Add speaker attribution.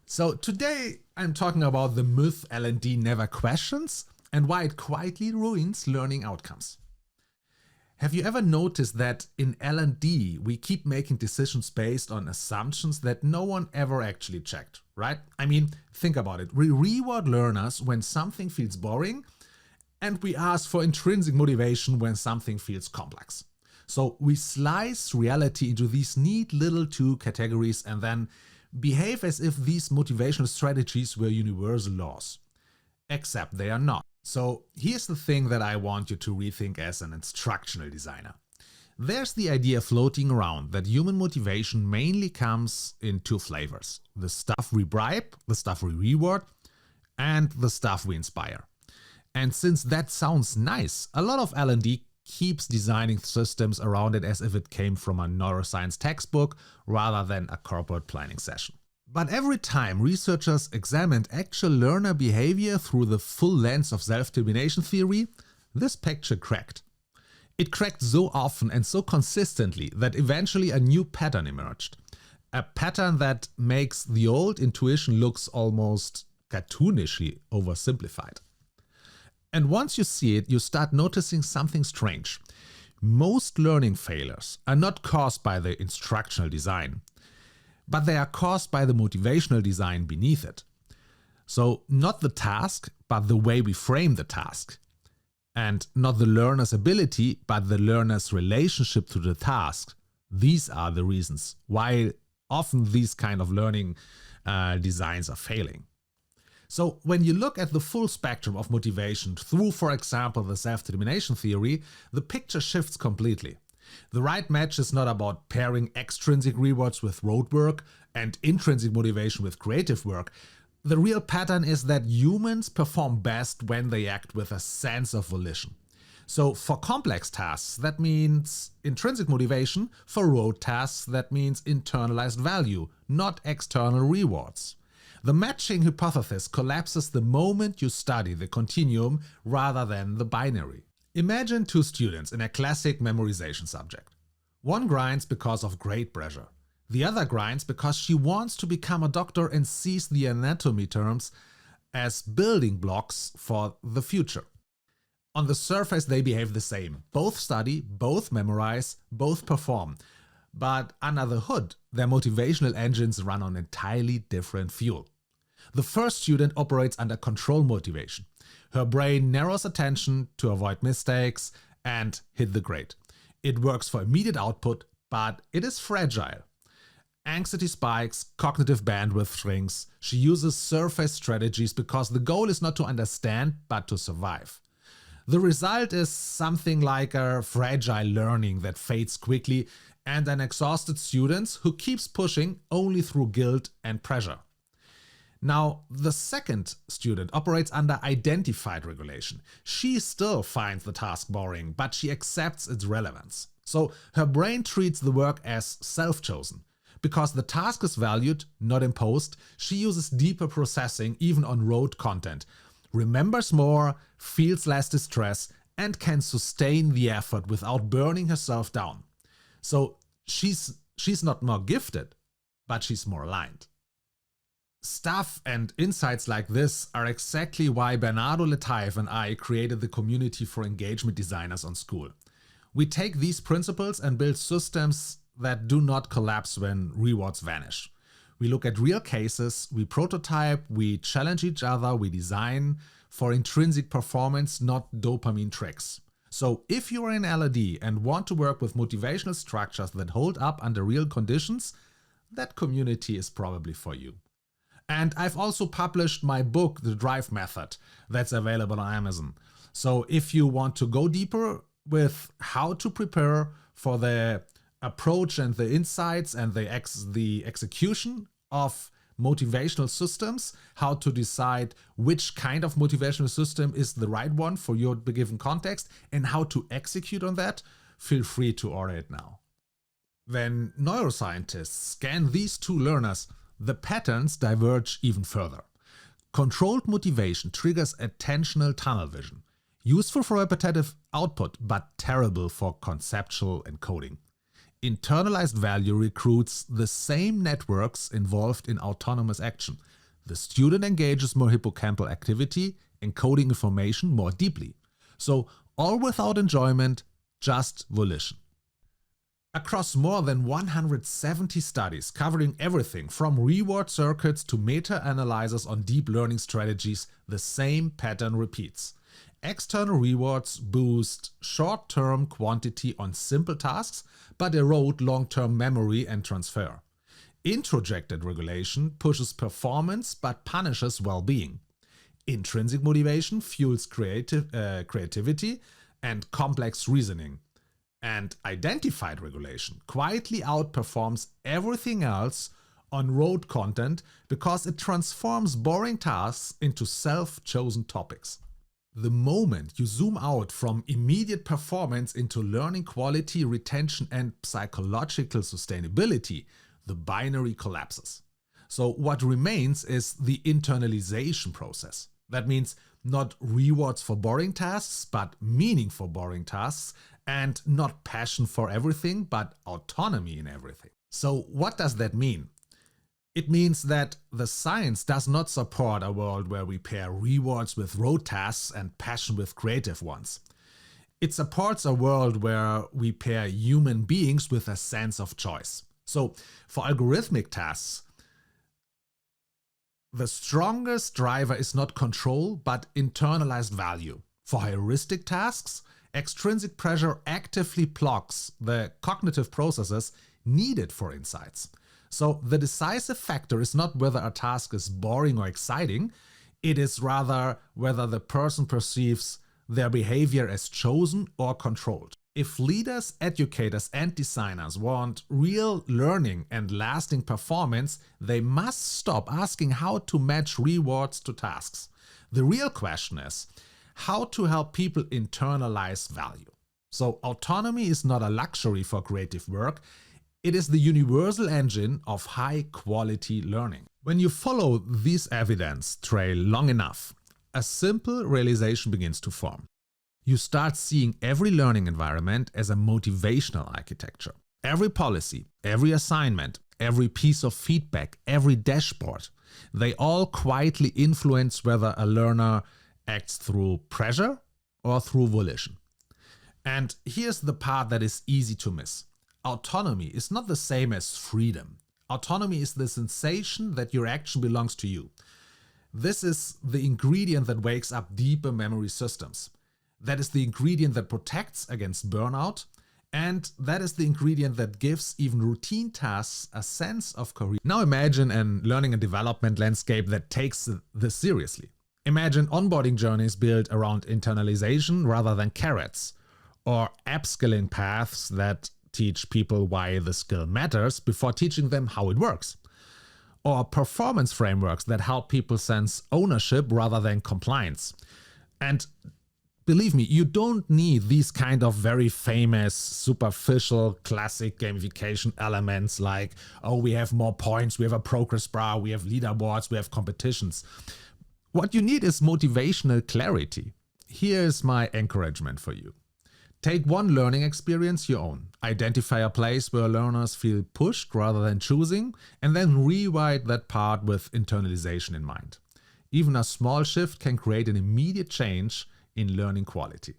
Speaker 1: So today I'm talking about the myth L&D never questions and why it quietly ruins learning outcomes. Have you ever noticed that in L&D we keep making decisions based on assumptions that no one ever actually checked, right? I mean, think about it. We reward learners when something feels boring, and we ask for intrinsic motivation when something feels complex. So we slice reality into these neat little two categories and then behave as if these motivational strategies were universal laws. Except they are not. So here's the thing that I want you to rethink as an instructional designer. There's the idea floating around that human motivation mainly comes in two flavors: the stuff we bribe, the stuff we reward, and the stuff we inspire. And since that sounds nice, a lot of L&D keeps designing systems around it as if it came from a neuroscience textbook rather than a corporate planning session. But every time researchers examined actual learner behavior through the full lens of self-determination theory, this picture cracked. It cracked so often and so consistently that eventually a new pattern emerged. A pattern that makes the old intuition looks almost cartoonishly oversimplified. And once you see it, you start noticing something strange. Most learning failures are not caused by the instructional design, but they are caused by the motivational design beneath it. So not the task, but the way we frame the task. And not the learner's ability, but the learner's relationship to the task. These are the reasons why often these kind of learning designs are failing. So when you look at the full spectrum of motivation through, for example, the self-determination theory, the picture shifts completely. The right match is not about pairing extrinsic rewards with rote work and intrinsic motivation with creative work. The real pattern is that humans perform best when they act with a sense of volition. So for complex tasks, that means intrinsic motivation. For rote tasks, that means internalized value, not external rewards. The matching hypothesis collapses the moment you study the continuum rather than the binary. Imagine two students in a classic memorization subject. One grinds because of great pressure. The other grinds because she wants to become a doctor and sees the anatomy terms as building blocks for the future. On the surface they behave the same. Both study, both memorize, both perform. But under the hood, their motivational engines run on entirely different fuel. The first student operates under control motivation. Her brain narrows attention to avoid mistakes and hit the grade. It works for immediate output, but it is fragile. Anxiety spikes, cognitive bandwidth shrinks. She uses surface strategies because the goal is not to understand, but to survive. The result is something like a fragile learning that fades quickly and an exhausted student who keeps pushing only through guilt and pressure. Now, the second student operates under identified regulation. She still finds the task boring, but she accepts its relevance. So her brain treats the work as self-chosen. Because the task is valued, not imposed, she uses deeper processing even on rote content, remembers more, feels less distress, and can sustain the effort without burning herself down. So she's not more gifted, but she's more aligned. Stuff and insights like this are exactly why Bernardo Letaiv and I created the community for engagement designers on School. We take these principles and build systems that do not collapse when rewards vanish. We look at real cases, we prototype, we challenge each other, we design for intrinsic performance, not dopamine tricks. So if you are in L&D and want to work with motivational structures that hold up under real conditions, that community is probably for you. And I've also published my book, The Drive Method, that's available on Amazon. So if you want to go deeper with how to prepare for the approach and the insights and the execution of motivational systems, how to decide which kind of motivational system is the right one for your given context, and how to execute on that, feel free to order it now. When neuroscientists scan these two learners, the patterns diverge even further. Controlled motivation triggers attentional tunnel vision, useful for repetitive output but terrible for conceptual encoding. internalized value recruits the same networks involved in autonomous action. The student engages more hippocampal activity, encoding information more deeply. So all without enjoyment, just volition. Across more than 170 studies covering everything from reward circuits to meta-analyses on deep learning strategies, the same pattern repeats. External rewards boost short-term quantity on simple tasks, but erode long-term memory and transfer. Introjected regulation pushes performance but punishes well-being. Intrinsic motivation fuels creativity and complex reasoning. And identified regulation quietly outperforms everything else on rote content because it transforms boring tasks into self-chosen topics. The moment you zoom out from immediate performance into learning quality, retention, and psychological sustainability, the binary collapses. So what remains is the internalization process. That means not rewards for boring tasks, but meaning for boring tasks, and not passion for everything, but autonomy in everything. So what does that mean? It means that the science does not support a world where we pair rewards with rote tasks and passion with creative ones. It supports a world where we pair human beings with a sense of choice. So for algorithmic tasks, the strongest driver is not control, but internalized value. For heuristic tasks, extrinsic pressure actively blocks the cognitive processes needed for insights. So the decisive factor is not whether a task is boring or exciting, it is rather whether the person perceives their behavior as chosen or controlled. If leaders, educators, and designers want real learning and lasting performance, they must stop asking how to match rewards to tasks. The real question is how to help people internalize value. So autonomy is not a luxury for creative work, it is the universal engine of high-quality learning. When you follow this evidence trail long enough, a simple realization begins to form. You start seeing every learning environment as a motivational architecture. Every policy, every assignment, every piece of feedback, every dashboard, they all quietly influence whether a learner acts through pressure or through volition. And here's the part that is easy to miss. Autonomy is not the same as freedom. Autonomy is the sensation that your action belongs to you. This is the ingredient that wakes up deeper memory systems. That is the ingredient that protects against burnout, and that is the ingredient that gives even routine tasks a sense of coherence. Now imagine a learning and development landscape that takes this seriously. Imagine onboarding journeys built around internalization rather than carrots, or upskilling paths that teach people why the skill matters before teaching them how it works, or performance frameworks that help people sense ownership rather than compliance. And believe me, you don't need these kind of very famous, superficial, classic gamification elements like, oh, we have more points, we have a progress bar, we have leaderboards, we have competitions. What you need is motivational clarity. Here's my encouragement for you. Take one learning experience you own, identify a place where learners feel pushed rather than choosing, and then rewrite that part with internalization in mind. Even a small shift can create an immediate change in learning quality.